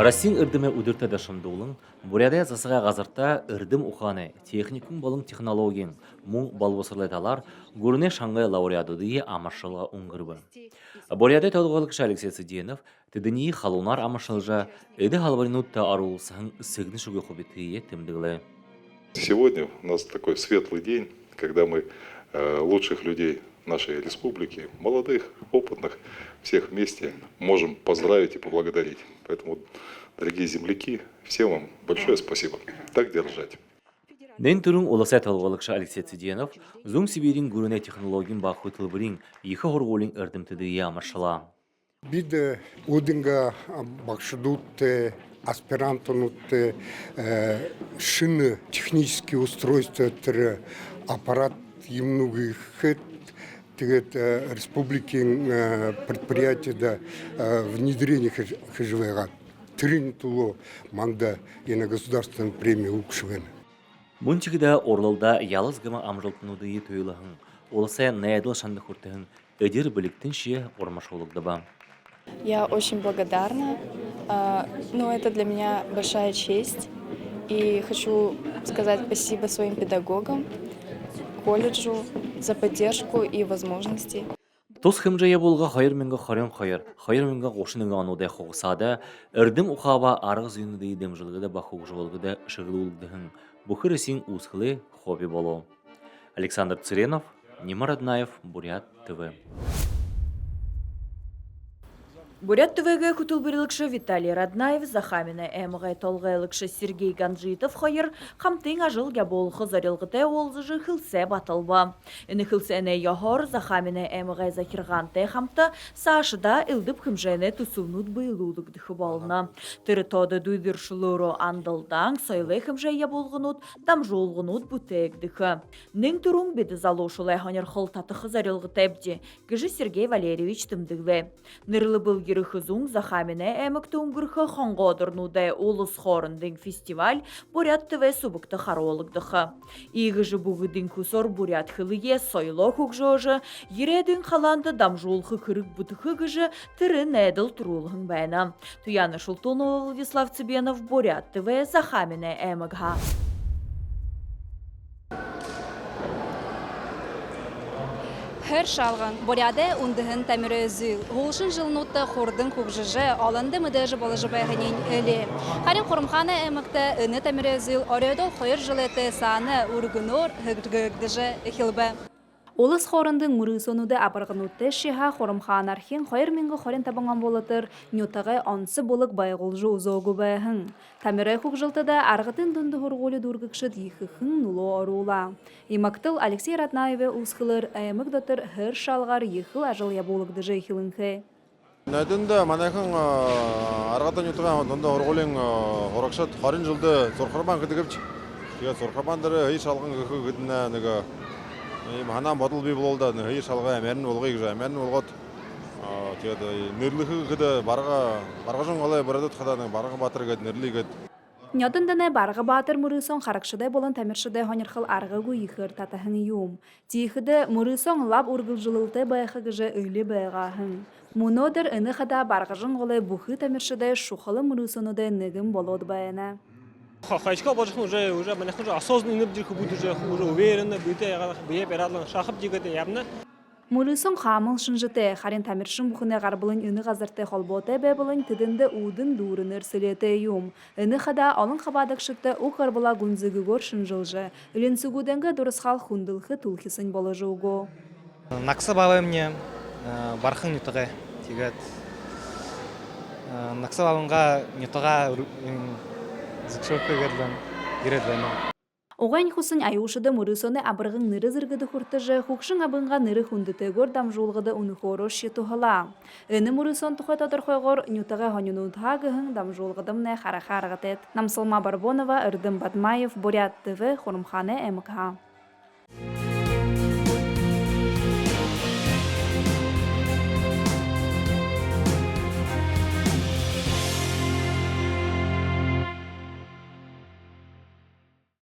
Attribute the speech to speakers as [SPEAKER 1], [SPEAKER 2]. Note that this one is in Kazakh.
[SPEAKER 1] Россин ырдыме удырта дашымдуулың, Бурятия засыға ғазырта ырдым уханы, техникум болың технологияң, мұң балбосырлайталар, гурне шаңғай лауреатудығы амашылға ұңғырбы. Бурятия толғалық Алексей Цыденов, тедіні халунар амашылжа, эді халваринутта арулсың сығны шуғы хоббитые тымдылы.
[SPEAKER 2] Сегодня у нас такой светлый день, когда мы лучших людей нашей республики, молодых, опытных, всех вместе можем поздравить и поблагодарить. Поэтому, дорогие земляки, всем вам большое спасибо. Так держать.
[SPEAKER 1] Нен түрің оласа талғалықша Алексей Цыденов, зұң Сибирин гүріне технологин бақы тұлбырин, екі хорғолин өрдімтіді амашыла.
[SPEAKER 3] Бид удинга бакшидут аспирантунут шины технические устройства аппарат емнуги хэт тегет республикин предприятия да внедрение хжвга тринтуло манда и на государственную премию укшвен.
[SPEAKER 1] Бунчигда орлалда ялыз гыма амжылтынудыйы төйліғын, оласа наядыл шанды құртығын өдер біліктін шие ормашолыгды ба.
[SPEAKER 4] Я очень благодарна, но это для меня большая честь. И хочу сказать спасибо своим педагогам, колледжу за поддержку и возможности.
[SPEAKER 1] Тос хымжая болға хайыр менгі хайыр менгі қошыныңға анудай қоғысада, үрдім ұқаба арғы зүйінді демжілгіді бақуғы жолғыды шығылылдығын, бұқыр есін ұсқылы хобби болу. Александр Цыренов, Нима Роднаев, Бурят ТВ.
[SPEAKER 5] Бурят ТВ-ге күтілбірілікші Виталий Роднаев, Захамина әміғай толғайлықшы Сергей Ганжитов хайыр қамтың ажыл габолғы зарелғыты олзыжы хылсе батылба. Үні хылсе әне яғыр Захамина әміғай закирғанты қамты сашыда үлдіп күмжәне тұсылнуд бұйлулық дұхы балына. Түрі тоды дүйдіршілері андылдан сайлы күмжәйе болғынуд, дамжолғынуд бұтек дұхы. Нің түрің беді залошылай ханер қылтатықы зарелғыты әбде, кіжі Сергей Валерьевич тымдығлы. Нырлы бұл Хызун Захамина әмікті ұңгірхі қонғадырнудай олыс хорындың фестиваль Бурят ТВ субыкты қаруылығдықы. Игіжі бұғыдың күсор Бурят хылыге сойлы құқжожы, ередің қаланды дамжолқы күрік бұтықы гіжі түрі нәділ тұрулығын бәйна. Туяны Шултонова Владислав Цыбенов, Бурят ТВ, Захамина әмікға.
[SPEAKER 6] Her şalğın Бурятия ундыһын тәмірөзіл. Ғолшын жылнутты қордың көкжыжы, алынды мүдәжі болыжы бәғінен әлі. Қарин қорымханы әмікті үні тәмірөзіл, орайдол қойыр жылеті саны ұрғынор ғыргдыжы әхілбі.
[SPEAKER 7] Олыс хорындың мұрысонуды абырғынутты шиға қорымхан архин қойыр менгі қорын табыңан болытыр, нютағы онсы болық байғылжы ұзоғы бәйхін. Тамирай құқ жылтыда арғытын дүнді ғырғолы дұрғықшыд ехіхін нулу орула. Имақтыл Алексей Роднаеве ұсқылыр әйімік дұтыр хыр шалғар ехіл ажыл яболықды жай хилінхе.
[SPEAKER 8] Нәдінді манайқын арғытын нютыға дүнді ғырғолың ғырықшыд қарын жылды сорқырбан күдігіпч. Сорқырбандыры үй шалғын күкі күдіні Манам батыл бей болды, нөхей шалға әмәрін олғай күжі, әмәрін олғат. Нүрлігі күді барға жоң олай бұрадыд қаданың барға батыр күд, нүрлі күд.
[SPEAKER 7] Ньодынданы барға батыр мұрысон қарақшыдай болын тәміршідай ғонырқыл арғы гүйіқыр татахын юм. Тейхіді мұрысон лап ұрғыл жылылты байқы күжі өйлі байғағын. Мұнодыр үні қада барғыжың олай бұхы тәміршідай шуқылы мұрысоныдай нүгім болуды байына.
[SPEAKER 9] Хайчка божхун уже манахун осознанно энергию будет уже уверенно будет бие перадлан шахып дигете явно.
[SPEAKER 7] Мұрысон қамыл шынжыты, қарин тәміршін бұхыны ғарбылын үні ғазырты қолботы бәбілін тідінді ұудын дұрыныр сөйлеті юм. Үні қада алын қабадық шықты ұқарбыла гүнзігі гөр шынжылжы. Үлін сүгуденгі дұрысқал хундылқы тұлхисын болы жоғы.
[SPEAKER 10] Нақсы бабы мне бархын нютығы тегет. Нақсы бабынға нютыға
[SPEAKER 7] Оғайн құсын айушыды мұрысоны абырғын ныры зіргіді құртыжы, құқшын абынға ныры хүндіті гөр дамжулғыды ұнықоры шетуғыла. Үні мұрысон тұқыт отыр қойғыр, нютыға ғанюнудға ғығын дамжулғыдым нә қарақа арғатет. Намсылма Барбонова, Үрдім Батмаев, Бурят ТВ, Хұрымханы МК.